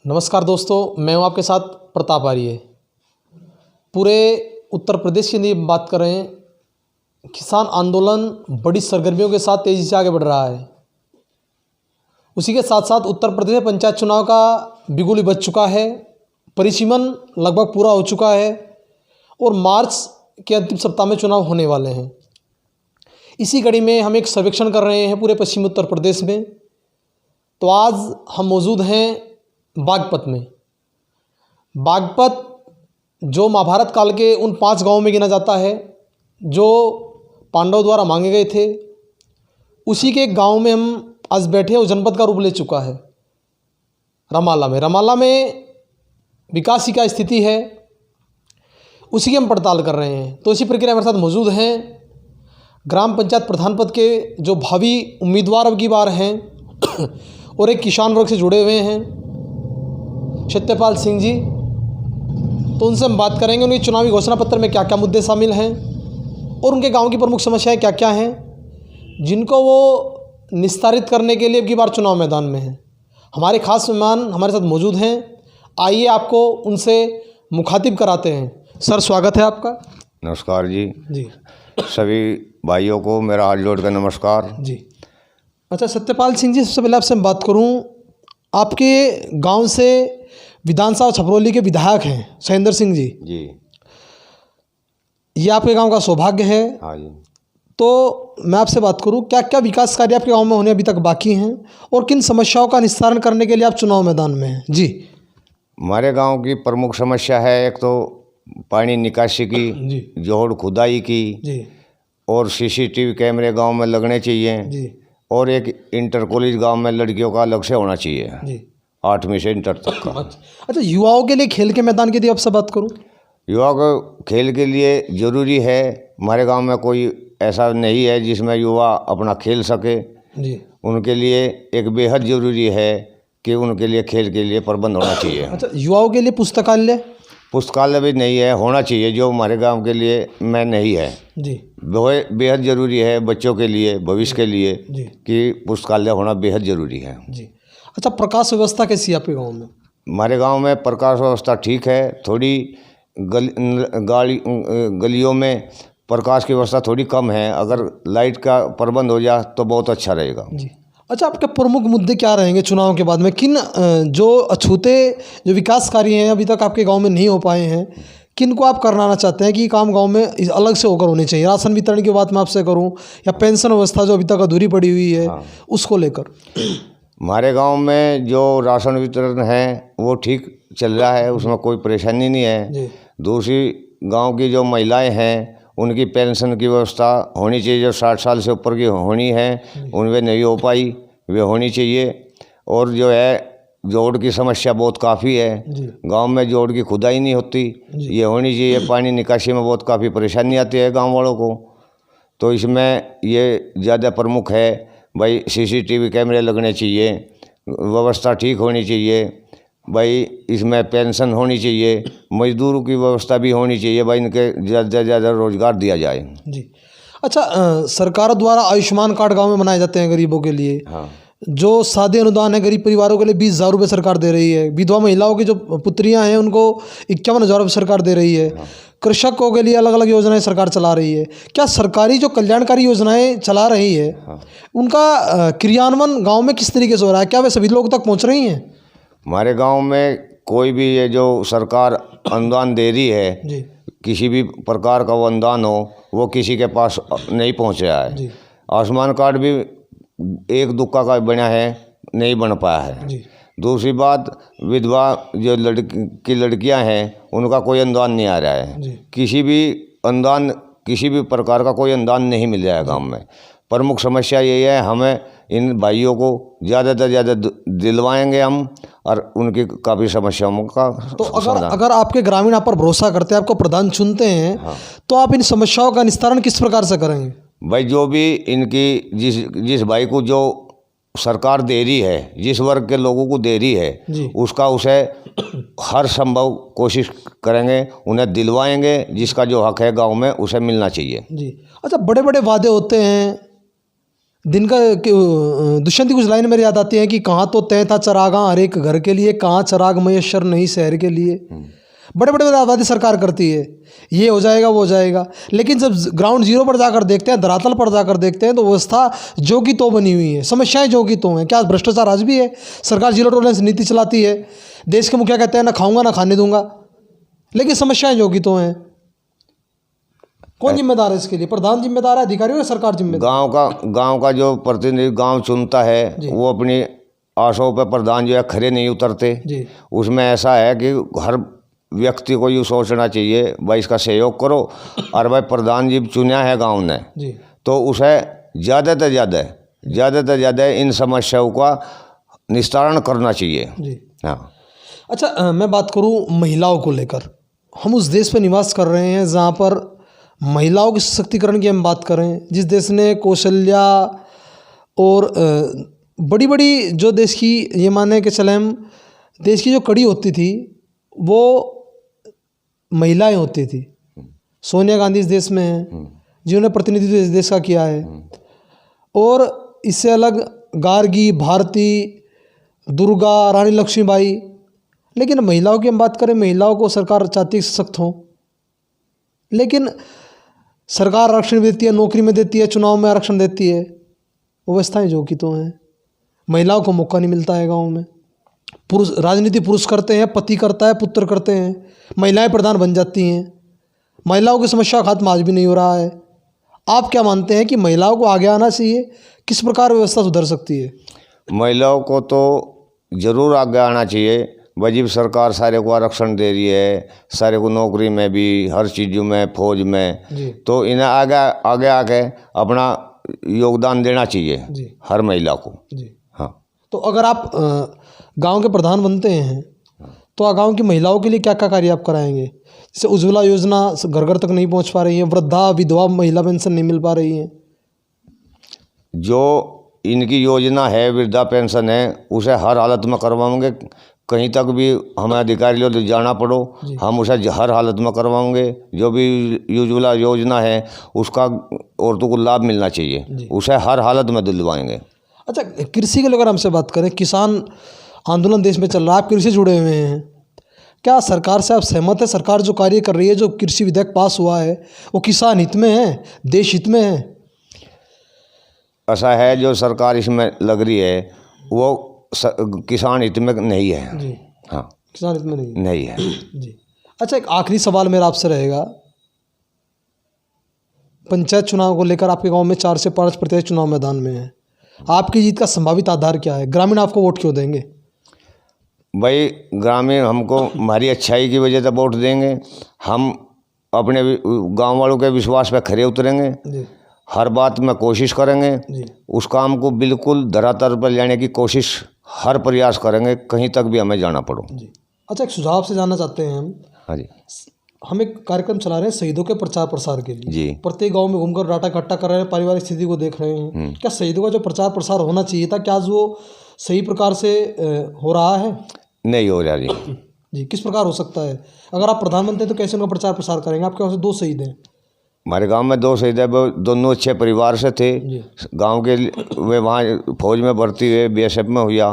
नमस्कार दोस्तों, मैं हूं आपके साथ प्रताप आर्य। पूरे उत्तर प्रदेश की यदि बात करें, किसान आंदोलन बड़ी सरगर्मियों के साथ तेज़ी से आगे बढ़ रहा है। उसी के साथ साथ उत्तर प्रदेश में पंचायत चुनाव का बिगुल बज चुका है, परिसीमन लगभग पूरा हो चुका है और मार्च के अंतिम सप्ताह में चुनाव होने वाले हैं। इसी कड़ी में हम एक सर्वेक्षण कर रहे हैं पूरे पश्चिमी उत्तर प्रदेश में। तो आज हम मौजूद हैं बागपत में। बागपत जो महाभारत काल के उन 5 गांवों में गिना जाता है जो पांडवों द्वारा मांगे गए थे, उसी के एक गांव में हम आज बैठे हैं। वो जनपद का रूप ले चुका है। रमाला में विकास की क्या स्थिति है, उसी की हम पड़ताल कर रहे हैं। तो इसी प्रक्रिया हमारे साथ मौजूद हैं ग्राम पंचायत प्रधान पद के जो भावी उम्मीदवार अब की बार हैं और एक किसान वर्ग से जुड़े हुए हैं, सत्यपाल सिंह जी। तो उनसे हम बात करेंगे उनके चुनावी घोषणा पत्र में क्या क्या मुद्दे शामिल हैं और उनके गांव की प्रमुख समस्याएं क्या क्या हैं, जिनको वो निस्तारित करने के लिए अब की बार चुनाव मैदान में हैं। हमारे खास मेहमान हमारे साथ मौजूद हैं। आइए आपको उनसे मुखातिब कराते हैं। सर, स्वागत है आपका। नमस्कार जी। जी, सभी भाइयों को मेरा हाथ जोड़ कर नमस्कार जी। अच्छा, सत्यपाल सिंह जी, सबसे पहले आपसे मैं बात करूं, आपके गांव से विधानसभा छपरौली के विधायक हैं सहेंद्र सिंह जी। जी। ये आपके गांव का सौभाग्य है। हाँ जी। तो मैं आपसे बात करूं, क्या क्या विकास कार्य आपके गांव में होने अभी तक बाकी हैं और किन समस्याओं का निस्तारण करने के लिए आप चुनाव मैदान में हैं? जी। हमारे गांव की प्रमुख समस्या है, एक तो पानी निकासी की, जी जोड़ खुदाई की, जी और सीसीटीवी कैमरे गांव में लगने चाहिए, जी और एक इंटर कॉलेज गांव में लड़कियों का अलग से होना चाहिए, जी 8वीं से इंटर तक का। अच्छा, युवाओं के लिए खेल के मैदान की यदि आपसे बात करूं? युवा को खेल के लिए ज़रूरी है। हमारे गांव में कोई ऐसा नहीं है जिसमें युवा अपना खेल सके। जी। उनके लिए एक बेहद ज़रूरी है कि उनके लिए खेल के लिए प्रबंध होना चाहिए। अच्छा, युवाओं के लिए पुस्तकालय भी नहीं है, होना चाहिए, जो हमारे गांव के लिए में नहीं है। जी बेहद ज़रूरी है बच्चों के लिए, भविष्य के लिए, जी कि पुस्तकालय होना बेहद ज़रूरी है। जी। अच्छा, प्रकाश व्यवस्था कैसी है आपके गांव में? हमारे गांव में प्रकाश व्यवस्था ठीक है। थोड़ी गलियों में प्रकाश की व्यवस्था थोड़ी कम है। अगर लाइट का प्रबंध हो जाए तो बहुत अच्छा रहेगा। जी। अच्छा, आपके प्रमुख मुद्दे क्या रहेंगे चुनाव के बाद में? किन जो अछूते जो विकास कार्य हैं अभी तक आपके गांव में नहीं हो पाए हैं, किन को आप कराना चाहते हैं कि ये काम गांव में अलग से होकर होने चाहिए? राशन वितरण की बात मैं आपसे करूं या पेंशन व्यवस्था जो अभी तक अधूरी पड़ी हुई है, हाँ। उसको लेकर? हमारे गांव में जो राशन वितरण है वो ठीक चल रहा है, उसमें कोई परेशानी नहीं है। जी दूसरी गांव की जो महिलाएं हैं उनकी पेंशन की व्यवस्था होनी चाहिए, जो 60 साल से ऊपर की होनी है, उनमें नहीं हो पाई, वे होनी चाहिए। और जो है जोड़ की समस्या बहुत काफ़ी है। गांव में जोड़ की खुदाई नहीं होती, ये होनी चाहिए। पानी निकासी में बहुत काफ़ी परेशानी आती है गांव वालों को, तो इसमें ये ज़्यादा प्रमुख है। भाई सीसीटीवी कैमरे लगने चाहिए, व्यवस्था ठीक होनी चाहिए भाई, इसमें पेंशन होनी चाहिए, मजदूरों की व्यवस्था भी होनी चाहिए भाई, इनके ज़्यादा से ज़्यादा रोजगार दिया जाए। जी। अच्छा, सरकार द्वारा आयुष्मान कार्ड गांव में बनाए जाते हैं गरीबों के लिए। हाँ। जो शादी अनुदान है गरीब परिवारों के लिए 20,000 रुपये सरकार दे रही है। विधवा महिलाओं की जो पुत्रियां हैं उनको 51,000 रुपये सरकार दे रही है। कृषकों के लिए अलग अलग योजनाएं सरकार चला रही है। क्या सरकारी जो कल्याणकारी योजनाएं चला रही है, उनका क्रियान्वयन गांव में किस तरीके से हो रहा है? क्या वे सभी लोगों तक पहुंच रही हैं? हमारे गांव में कोई भी ये जो सरकार अनुदान दे रही है, जी किसी भी प्रकार का वो अनुदान हो, वो किसी के पास नहीं पहुंच रहा है। जी आयुष्मान कार्ड भी एक दुक्का का बना है, नहीं बन पाया है। जी दूसरी बात, विधवा जो लड़कियां हैं उनका कोई अनुदान नहीं आ रहा है। जी किसी भी अनुदान, किसी भी प्रकार का कोई अनुदान नहीं मिल रहा है गांव में। प्रमुख समस्या यही है, हमें इन भाइयों को ज़्यादा से ज़्यादा दिलवाएंगे हम, और उनकी काफ़ी समस्याओं का तो अगर आपके ग्रामीण आप पर भरोसा करते हैं, आपको प्रधान चुनते हैं, हाँ। तो आप इन समस्याओं का निस्तारण किस प्रकार से करेंगे? भाई, जो भी इनकी जिस भाई को जो सरकार दे रही है, जिस वर्ग के लोगों को दे रही है, उसका उसे हर संभव कोशिश करेंगे, उन्हें दिलवाएंगे। जिसका जो हक है गांव में उसे मिलना चाहिए। जी। अच्छा, बड़े बड़े वादे होते हैं दिन का दुष्यंत की कुछ लाइन मेरे याद आती हैं कि कहाँ तो तय था चरागा हर एक घर के लिए, कहाँ चराग मयस्सर नहीं शहर के लिए। बड़े बड़े वादे सरकार करती है, ये हो जाएगा वो हो जाएगा, लेकिन जब ग्राउंड जीरो पर जाकर देखते हैं, धरातल पर जाकर देखते हैं, तो व्यवस्था जो की तो बनी हुई है, समस्याएं जो की तो हैं। क्या भ्रष्टाचार आज भी है? सरकार जीरो टॉलरेंस नीति चलाती है, देश के मुखिया कहते हैं ना खाऊंगा ना खाने दूंगा, लेकिन समस्याएं जो की तो हैं। कौन जिम्मेदार है इसके लिए? प्रधान जिम्मेदार है, अधिकारी या सरकार जिम्मेदार? गांव का जो प्रतिनिधि गांव चुनता है वो अपनी आशाओं पे प्रधान जो है खरे नहीं उतरते जी। उसमें ऐसा है कि हर व्यक्ति को यूँ सोचना चाहिए भाई इसका सहयोग करो, और भाई प्रधान जी चुना है गांव ने जी। तो उसे ज़्यादा से ज़्यादा इन समस्याओं का निस्तारण करना चाहिए। जी। हाँ। अच्छा, मैं बात करूं महिलाओं को लेकर। हम उस देश पर निवास कर रहे हैं जहां पर महिलाओं के सशक्तिकरण की हम बात करें, जिस देश ने कौशल्या और बड़ी बड़ी जो देश की ये माने कि चले हम देश की जो कड़ी होती थी वो महिलाएं होती थी। सोनिया गांधी इस देश में हैं जिन्होंने प्रतिनिधित्व इस देश का किया है, और इससे अलग गार्गी, भारती, दुर्गा, रानी लक्ष्मीबाई। लेकिन महिलाओं की हम बात करें, महिलाओं को सरकार चाहती है सशक्त हों, लेकिन सरकार आरक्षण देती है, नौकरी में देती है, चुनाव में आरक्षण देती है, व्यवस्थाएं जो की तो हैं। महिलाओं को मौका नहीं मिलता है गाँव में। पुरुष राजनीति पुरुष करते हैं, पति करता है, पुत्र करते हैं, महिलाएं प्रधान बन जाती हैं। महिलाओं की समस्या का खात्मा आज भी नहीं हो रहा है। आप क्या मानते हैं कि महिलाओं को आगे आना चाहिए? किस प्रकार व्यवस्था सुधर सकती है? महिलाओं को तो ज़रूर आगे आना चाहिए। वजीब सरकार सारे को आरक्षण दे रही है, सारे को नौकरी में भी, हर चीज़ों में, फौज में, तो इन्हें आगे आके अपना योगदान देना चाहिए हर महिला को। जी। हाँ। तो अगर आप गांव के प्रधान बनते हैं तो गांव की महिलाओं के लिए क्या क्या कार्य आप कराएंगे? जैसे उज्ज्वला योजना घर घर तक नहीं पहुंच पा रही है, वृद्धा विधवा महिला पेंशन नहीं मिल पा रही है। जो इनकी योजना है, वृद्धा पेंशन है, उसे हर हालत में करवाएंगे। कहीं तक भी हमें अधिकारी लोग जाना पड़ो, हम उसे हर हालत में करवाएंगे। जो भी उज्ज्वला योजना है उसका औरतों को लाभ मिलना चाहिए, उसे हर हालत में दिलवाएंगे। अच्छा, कृषि के लेकर हमसे बात करें, किसान आंदोलन देश में चल रहा है, आप कृषि से जुड़े हुए हैं, क्या सरकार से आप सहमत है? सरकार जो कार्य कर रही है, जो कृषि विधेयक पास हुआ है, वो किसान हित में है, देश हित में है? ऐसा है, जो सरकार इसमें लग रही है वो किसान हित में नहीं है। जी। हाँ, किसान हित में नहीं है। जी। अच्छा, एक आखिरी सवाल मेरा आपसे रहेगा, पंचायत चुनाव को लेकर आपके गांव में 4 से 5 प्रत्याशी चुनाव मैदान में है, आपकी जीत का संभावित आधार क्या है? ग्रामीण आपको वोट क्यों देंगे? भाई, ग्रामीण हमको हमारी अच्छाई की वजह से वोट देंगे। हम अपने गांव वालों के विश्वास पे खरे उतरेंगे जी। हर बात में कोशिश करेंगे जी। उस काम को बिल्कुल धरातल पर लाने की कोशिश, हर प्रयास करेंगे, कहीं तक भी हमें जाना पड़ो। जी। अच्छा, एक सुझाव से जानना चाहते हैं हम। हाँ जी। हम एक कार्यक्रम चला रहे हैं शहीदों के प्रचार प्रसार के लिए। जी। प्रत्येक गांव में घूमकर डाटा इकट्ठा कर रहे हैं, पारिवारिक स्थिति को देख रहे हैं। क्या शहीदों का जो प्रचार प्रसार होना चाहिए था, क्या आज वो सही प्रकार से हो रहा है? नहीं हो रहा जी। जी। किस प्रकार हो सकता है? अगर आप प्रधानमंत्री हैं तो कैसे उनका प्रचार प्रसार करेंगे? आपके वहाँ से 2 शहीद हैं। हमारे गांव में 2 शहीद है, वो दोनों अच्छे परिवार से थे। गांव के वे वहाँ फौज में भर्ती हुए, बीएसएफ में हुआ,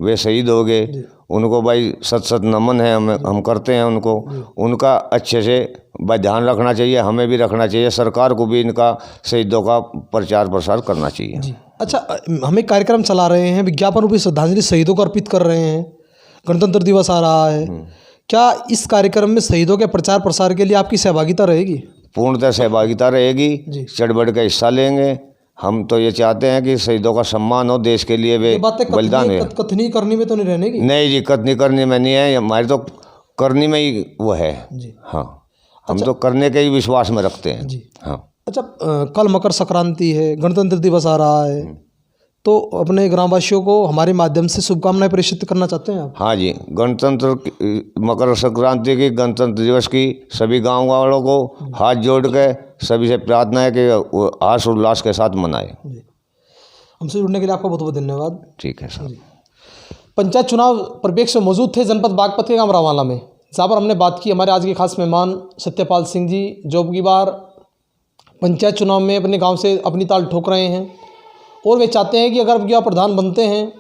वे शहीद हो गए। उनको भाई सत नमन है, हम करते हैं उनको। उनका अच्छे से भाई ध्यान रखना चाहिए, हमें भी रखना चाहिए, सरकार को भी इनका शहीदों का प्रचार प्रसार करना चाहिए। अच्छा, हम एक कार्यक्रम चला रहे हैं, विज्ञापन रूपी श्रद्धांजलि शहीदों को अर्पित कर रहे हैं, गणतंत्र दिवस आ रहा है, क्या इस कार्यक्रम में शहीदों के प्रचार प्रसार के लिए आपकी सहभागिता रहेगी? पूर्णतः सहभागिता रहेगी, चढ़ बढ़ के हिस्सा लेंगे। हम तो ये चाहते हैं कि शहीदों का सम्मान हो, देश के लिए वे बलिदान है। कथनी करनी में तो नहीं रहने की? नहीं जी, कथनी करनी में नहीं है, हमारी तो करनी में ही वो है जी। हाँ, हम तो करने के ही विश्वास में रखते हैं जी। हाँ। अच्छा, कल मकर संक्रांति है, गणतंत्र दिवस आ रहा है, तो अपने ग्रामवासियों को हमारे माध्यम से शुभकामनाएं प्रेषित करना चाहते हैं आप? हाँ जी, मकर संक्रांति की, गणतंत्र दिवस की सभी गांव वालों को हाथ जोड़ के सभी से प्रार्थना है कि वो हर्ष उल्लास के साथ मनाए। हमसे जुड़ने के लिए आपका बहुत बहुत धन्यवाद। ठीक है सर। पंचायत चुनाव परिप्रेक्ष्य में मौजूद थे जनपद बागपत के गाँव रावाला में, जहाँ पर हमने बात की हमारे आज के खास मेहमान सत्यपाल सिंह जी, जो अब की बार पंचायत चुनाव में अपने गाँव से अपनी ताल ठोक रहे हैं। और वे चाहते हैं कि अगर अब युवा प्रधान बनते हैं,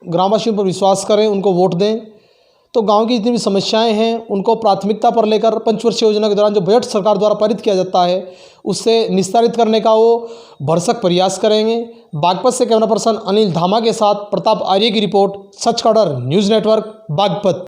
ग्रामवासियों पर विश्वास करें, उनको वोट दें, तो गांव की जितनी भी समस्याएं हैं उनको प्राथमिकता पर लेकर पंचवर्षीय योजना के दौरान जो बजट सरकार द्वारा पारित किया जाता है उससे निस्तारित करने का वो भरसक प्रयास करेंगे। बागपत से कैमरा पर्सन अनिल धामा के साथ प्रताप आर्य की रिपोर्ट, सच का डर न्यूज़ नेटवर्क बागपत।